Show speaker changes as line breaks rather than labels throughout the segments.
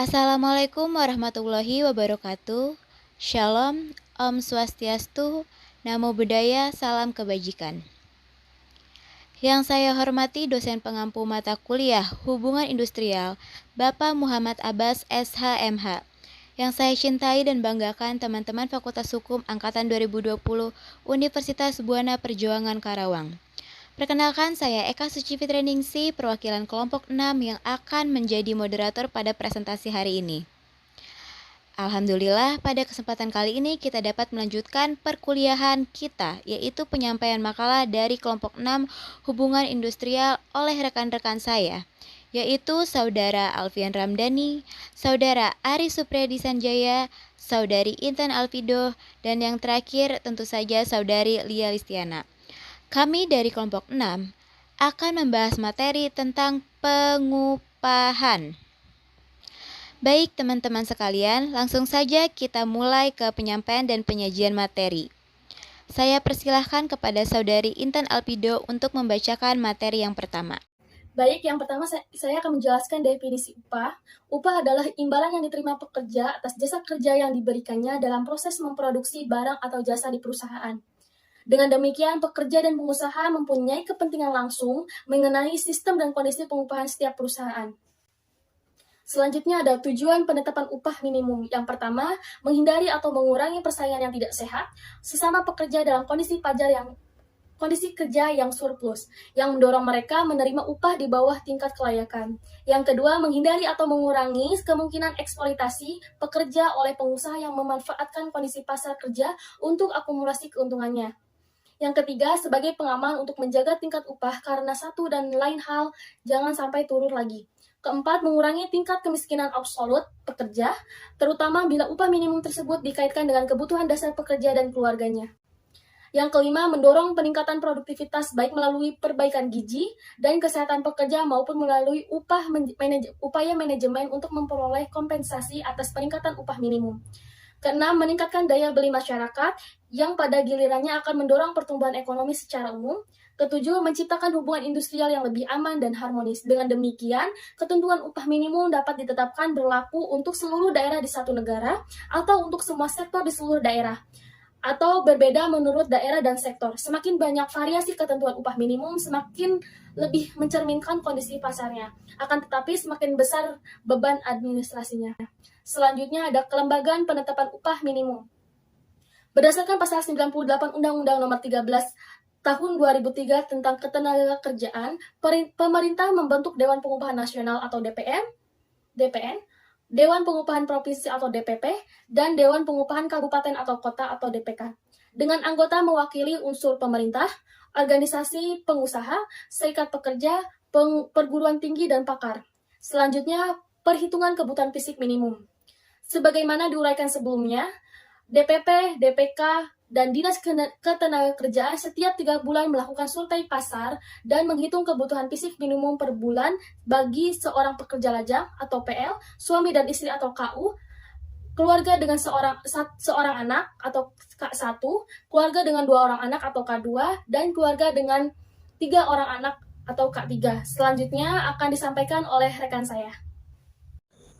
Assalamualaikum warahmatullahi wabarakatuh. Shalom, Om Swastiastu, Namo Buddhaya, Salam Kebajikan. Yang saya hormati dosen pengampu mata kuliah Hubungan Industrial, Bapak Muhammad Abbas SHMH. Yang saya cintai dan banggakan teman-teman Fakultas Hukum Angkatan 2020 Universitas Buana Perjuangan Karawang. Perkenalkan, saya Eka Suci Fitreningsi, perwakilan kelompok 6 yang akan menjadi moderator pada presentasi hari ini. Alhamdulillah, pada kesempatan kali ini kita dapat melanjutkan perkuliahan kita, yaitu penyampaian makalah dari kelompok 6 Hubungan Industrial oleh rekan-rekan saya, yaitu Saudara Alfian Ramdhani, Saudara Ari Supriyadi Sanjaya, Saudari Intan Alfido, dan yang terakhir tentu saja Saudari Lia Listiana. Kami dari kelompok 6 akan membahas materi tentang pengupahan. Baik teman-teman sekalian, langsung saja kita mulai ke penyampaian dan penyajian materi. Saya persilahkan kepada Saudari Intan Alfido untuk membacakan materi yang pertama.
Baik, yang pertama saya akan menjelaskan definisi upah. Upah adalah imbalan yang diterima pekerja atas jasa kerja yang diberikannya dalam proses memproduksi barang atau jasa di perusahaan. Dengan demikian, pekerja dan pengusaha mempunyai kepentingan langsung mengenai sistem dan kondisi pengupahan setiap perusahaan. Selanjutnya ada tujuan penetapan upah minimum. Yang pertama, menghindari atau mengurangi persaingan yang tidak sehat sesama pekerja dalam kondisi kerja yang surplus, yang mendorong mereka menerima upah di bawah tingkat kelayakan. Yang kedua, menghindari atau mengurangi kemungkinan eksploitasi pekerja oleh pengusaha yang memanfaatkan kondisi pasar kerja untuk akumulasi keuntungannya. Yang ketiga, sebagai pengaman untuk menjaga tingkat upah karena satu dan lain hal jangan sampai turun lagi. Keempat, mengurangi tingkat kemiskinan absolut pekerja, terutama bila upah minimum tersebut dikaitkan dengan kebutuhan dasar pekerja dan keluarganya. Yang kelima, mendorong peningkatan produktivitas baik melalui perbaikan gizi dan kesehatan pekerja maupun melalui upaya manajemen untuk memperoleh kompensasi atas peningkatan upah minimum. Keenam, meningkatkan daya beli masyarakat yang pada gilirannya akan mendorong pertumbuhan ekonomi secara umum. Ketujuh, menciptakan hubungan industrial yang lebih aman dan harmonis. Dengan demikian, ketentuan upah minimum dapat ditetapkan berlaku untuk seluruh daerah di satu negara atau untuk semua sektor di seluruh daerah, atau berbeda menurut daerah dan sektor. Semakin banyak variasi ketentuan upah minimum, semakin lebih mencerminkan kondisi pasarnya. Akan tetapi semakin besar beban administrasinya. Selanjutnya ada kelembagaan penetapan upah minimum. Berdasarkan pasal 98 Undang-Undang Nomor 13 Tahun 2003 tentang Ketenagakerjaan, pemerintah membentuk Dewan Pengupahan Nasional atau DPN, Dewan Pengupahan Provinsi atau DPP, dan Dewan Pengupahan Kabupaten atau Kota atau DPK. Dengan anggota mewakili unsur pemerintah, organisasi pengusaha, serikat pekerja, perguruan tinggi, dan pakar. Selanjutnya, perhitungan kebutuhan fisik minimum. Sebagaimana diuraikan sebelumnya, DPP, DPK, dan Dinas Ketenagakerjaan setiap 3 bulan melakukan survei pasar dan menghitung kebutuhan fisik minimum per bulan bagi seorang pekerja lajang atau PL, suami dan istri atau KU, keluarga dengan seorang anak atau K1, keluarga dengan 2 orang anak atau K2, dan keluarga dengan 3 orang anak atau K3. Selanjutnya akan disampaikan oleh rekan saya.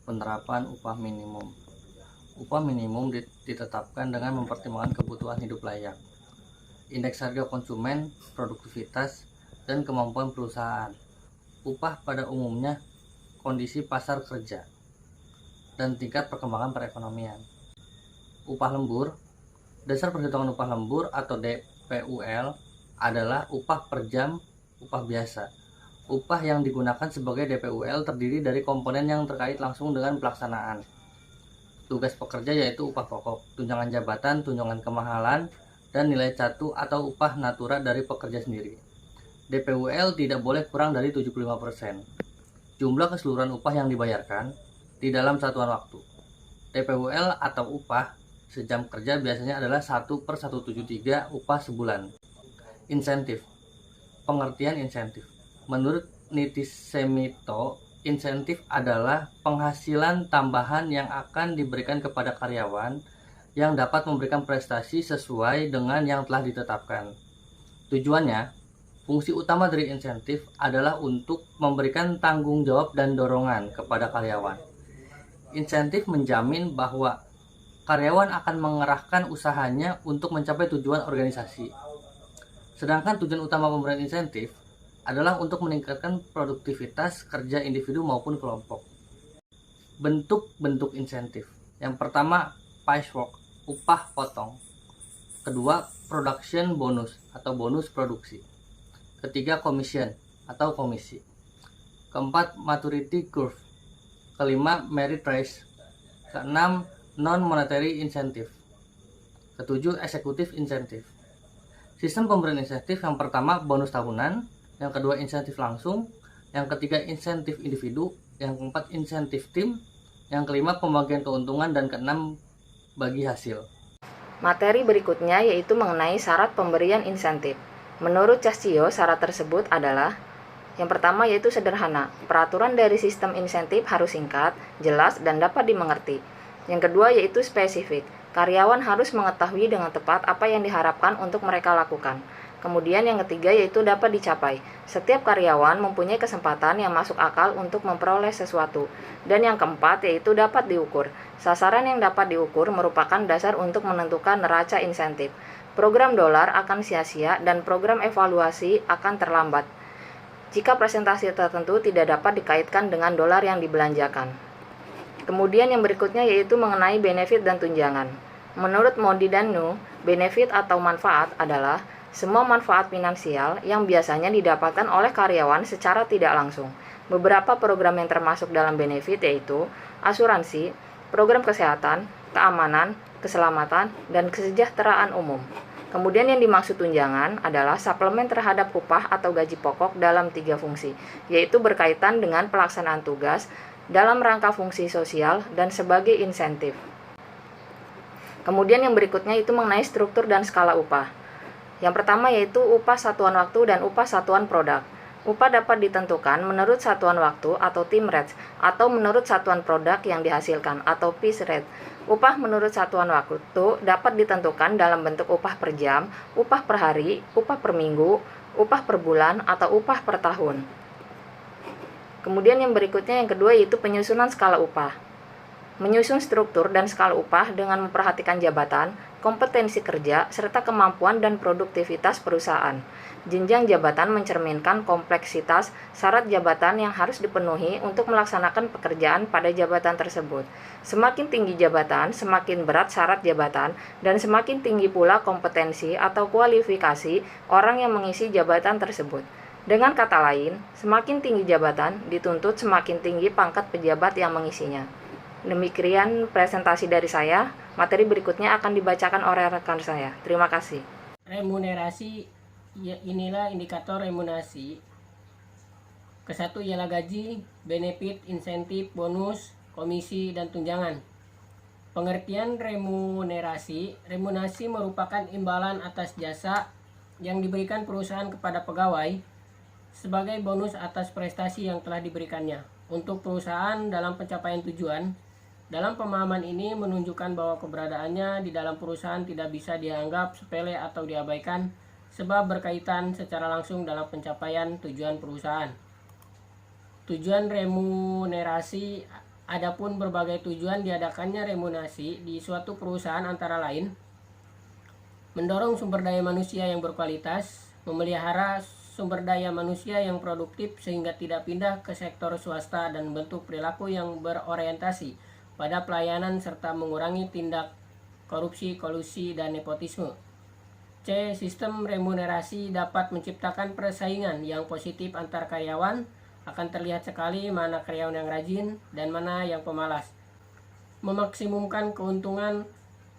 Penerapan upah minimum. Upah minimum ditetapkan dengan mempertimbangkan kebutuhan hidup layak, indeks harga konsumen, produktivitas, dan kemampuan perusahaan. Upah pada umumnya kondisi pasar kerja dan tingkat perkembangan perekonomian. Upah lembur. Dasar perhitungan upah lembur atau DPUL adalah upah per jam upah biasa. Upah yang digunakan sebagai DPUL terdiri dari komponen yang terkait langsung dengan pelaksanaan tugas pekerja, yaitu upah pokok, tunjangan jabatan, tunjangan kemahalan, dan nilai catu atau upah natura dari pekerja sendiri. DPUL tidak boleh kurang dari 75% jumlah keseluruhan upah yang dibayarkan di dalam satuan waktu. DPUL atau upah sejam kerja biasanya adalah 1/173 upah sebulan. Insentif. Pengertian insentif. Menurut Nitis Semito, insentif adalah penghasilan tambahan yang akan diberikan kepada karyawan yang dapat memberikan prestasi sesuai dengan yang telah ditetapkan. Tujuannya, fungsi utama dari insentif adalah untuk memberikan tanggung jawab dan dorongan kepada karyawan. Insentif menjamin bahwa karyawan akan mengerahkan usahanya untuk mencapai tujuan organisasi. Sedangkan tujuan utama pemberian insentif adalah untuk meningkatkan produktivitas kerja individu maupun kelompok. Bentuk-bentuk insentif. Yang pertama, piecework, upah potong. Kedua, production bonus atau bonus produksi. Ketiga, commission atau komisi. Keempat, maturity curve. Kelima, merit rise. Keenam, non-monetary incentive. Ketujuh, executive incentive. Sistem pemberian insentif yang pertama bonus tahunan, yang kedua insentif langsung, yang ketiga insentif individu, yang keempat insentif tim, yang kelima pembagian keuntungan, dan keenam bagi hasil.
Materi berikutnya yaitu mengenai syarat pemberian insentif. Menurut Cascio, syarat tersebut adalah yang pertama yaitu sederhana. Peraturan dari sistem insentif harus singkat, jelas, dan dapat dimengerti. Yang kedua yaitu spesifik. Karyawan harus mengetahui dengan tepat apa yang diharapkan untuk mereka lakukan. Kemudian yang ketiga yaitu dapat dicapai. Setiap karyawan mempunyai kesempatan yang masuk akal untuk memperoleh sesuatu. Dan yang keempat yaitu dapat diukur. Sasaran yang dapat diukur merupakan dasar untuk menentukan neraca insentif. Program dolar akan sia-sia dan program evaluasi akan terlambat jika presentasi tertentu tidak dapat dikaitkan dengan dolar yang dibelanjakan. Kemudian yang berikutnya yaitu mengenai benefit dan tunjangan. Menurut Modi dan Nu, benefit atau manfaat adalah semua manfaat finansial yang biasanya didapatkan oleh karyawan secara tidak langsung. Beberapa program yang termasuk dalam benefit yaitu asuransi, program kesehatan, keamanan, keselamatan, dan kesejahteraan umum. Kemudian yang dimaksud tunjangan adalah suplemen terhadap upah atau gaji pokok dalam 3 fungsi, yaitu berkaitan dengan pelaksanaan tugas dalam rangka fungsi sosial dan sebagai insentif. Kemudian yang berikutnya itu mengenai struktur dan skala upah. Yang pertama yaitu upah satuan waktu dan upah satuan produk. Upah dapat ditentukan menurut satuan waktu atau time rates atau menurut satuan produk yang dihasilkan atau piece rate. Upah menurut satuan waktu dapat ditentukan dalam bentuk upah per jam, upah per hari, upah per minggu, upah per bulan, atau upah per tahun. Kemudian yang berikutnya yang kedua yaitu penyusunan skala upah. Menyusun struktur dan skala upah dengan memperhatikan jabatan, kompetensi kerja, serta kemampuan dan produktivitas perusahaan. Jenjang jabatan mencerminkan kompleksitas syarat jabatan yang harus dipenuhi untuk melaksanakan pekerjaan pada jabatan tersebut. Semakin tinggi jabatan, semakin berat syarat jabatan, dan semakin tinggi pula kompetensi atau kualifikasi orang yang mengisi jabatan tersebut. Dengan kata lain, semakin tinggi jabatan, dituntut semakin tinggi pangkat pejabat yang mengisinya. Demikian presentasi dari saya. Materi berikutnya akan dibacakan oleh rekan saya. Terima kasih.
Remunerasi, inilah indikator remunerasi. Kesatu ialah gaji, benefit, insentif, bonus, komisi, dan tunjangan. Pengertian remunerasi. Remunerasi merupakan imbalan atas jasa yang diberikan perusahaan kepada pegawai sebagai bonus atas prestasi yang telah diberikannya untuk perusahaan dalam pencapaian tujuan. Dalam pemahaman ini menunjukkan bahwa keberadaannya di dalam perusahaan tidak bisa dianggap sepele atau diabaikan sebab berkaitan secara langsung dalam pencapaian tujuan perusahaan. Tujuan remunerasi. Adapun berbagai tujuan diadakannya remunerasi di suatu perusahaan antara lain mendorong sumber daya manusia yang berkualitas, memelihara sumber daya manusia yang produktif sehingga tidak pindah ke sektor swasta dan bentuk perilaku yang berorientasi pada pelayanan serta mengurangi tindak korupsi, kolusi, dan nepotisme. C. Sistem remunerasi dapat menciptakan persaingan yang positif antar karyawan. Akan terlihat sekali mana karyawan yang rajin dan mana yang pemalas. Memaksimumkan keuntungan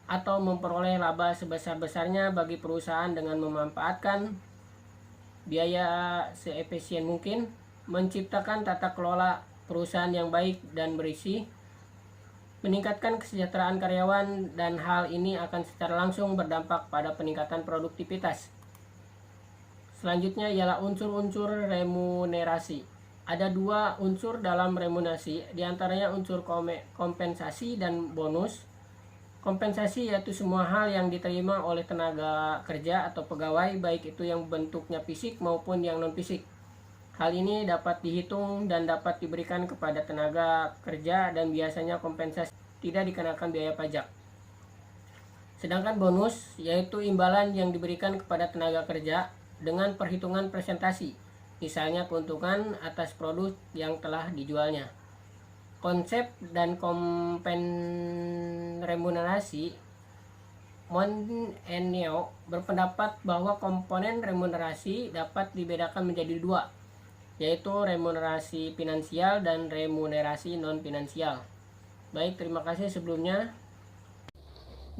atau memperoleh laba sebesar-besarnya bagi perusahaan dengan memanfaatkan biaya seefisien mungkin. Menciptakan tata kelola perusahaan yang baik dan berisi. Meningkatkan kesejahteraan karyawan, dan hal ini akan secara langsung berdampak pada peningkatan produktivitas. Selanjutnya ialah unsur-unsur remunerasi. Ada 2 unsur dalam remunerasi, diantaranya unsur kompensasi dan bonus. Kompensasi yaitu semua hal yang diterima oleh tenaga kerja atau pegawai, baik itu yang bentuknya fisik maupun yang non-fisik. Hal ini dapat dihitung dan dapat diberikan kepada tenaga kerja dan biasanya kompensasi tidak dikenakan biaya pajak. Sedangkan bonus yaitu imbalan yang diberikan kepada tenaga kerja dengan perhitungan presentasi, misalnya keuntungan atas produk yang telah dijualnya. Konsep dan remunerasi Moneneo berpendapat bahwa komponen remunerasi dapat dibedakan menjadi dua, yaitu remunerasi finansial dan remunerasi non-finansial. Baik, terima kasih sebelumnya.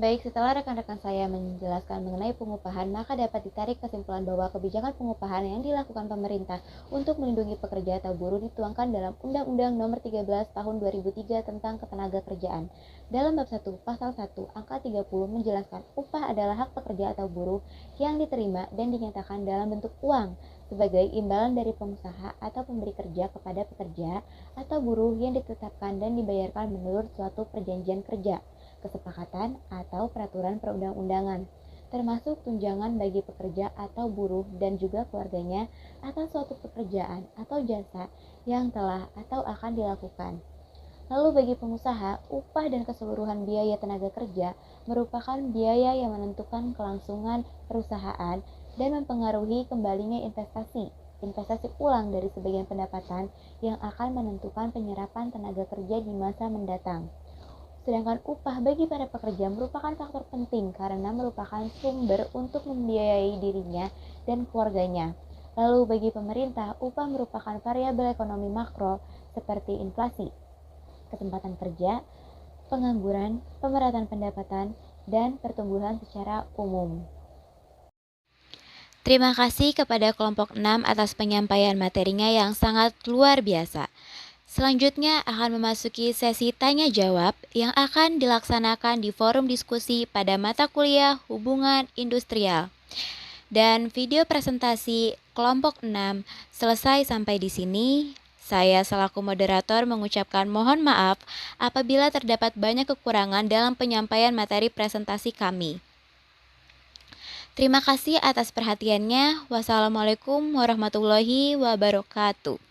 Baik, setelah rekan-rekan saya menjelaskan mengenai pengupahan, maka dapat ditarik kesimpulan bahwa kebijakan pengupahan yang dilakukan pemerintah untuk melindungi pekerja atau buruh dituangkan dalam Undang-Undang Nomor 13 Tahun 2003 tentang Ketenagakerjaan. Dalam bab 1, pasal 1, angka 30 menjelaskan upah adalah hak pekerja atau buruh yang diterima dan dinyatakan dalam bentuk uang sebagai imbalan dari pengusaha atau pemberi kerja kepada pekerja atau buruh yang ditetapkan dan dibayarkan menurut suatu perjanjian kerja, kesepakatan, atau peraturan perundang-undangan, termasuk tunjangan bagi pekerja atau buruh dan juga keluarganya atas suatu pekerjaan atau jasa yang telah atau akan dilakukan. Lalu bagi pengusaha, upah dan keseluruhan biaya tenaga kerja merupakan biaya yang menentukan kelangsungan perusahaan dan mempengaruhi kembalinya investasi ulang dari sebagian pendapatan yang akan menentukan penyerapan tenaga kerja di masa mendatang. Sedangkan upah bagi para pekerja merupakan faktor penting karena merupakan sumber untuk membiayai dirinya dan keluarganya. Lalu bagi pemerintah, upah merupakan variabel ekonomi makro seperti inflasi, kesempatan kerja, pengangguran, pemerataan pendapatan, dan pertumbuhan secara umum. Terima kasih kepada kelompok 6 atas penyampaian materinya yang sangat luar biasa. Selanjutnya akan memasuki sesi tanya jawab yang akan dilaksanakan di forum diskusi pada mata kuliah Hubungan Industrial. Dan video presentasi kelompok 6 selesai sampai di sini. Saya selaku moderator mengucapkan mohon maaf apabila terdapat banyak kekurangan dalam penyampaian materi presentasi kami. Terima kasih atas perhatiannya. Wassalamualaikum warahmatullahi wabarakatuh.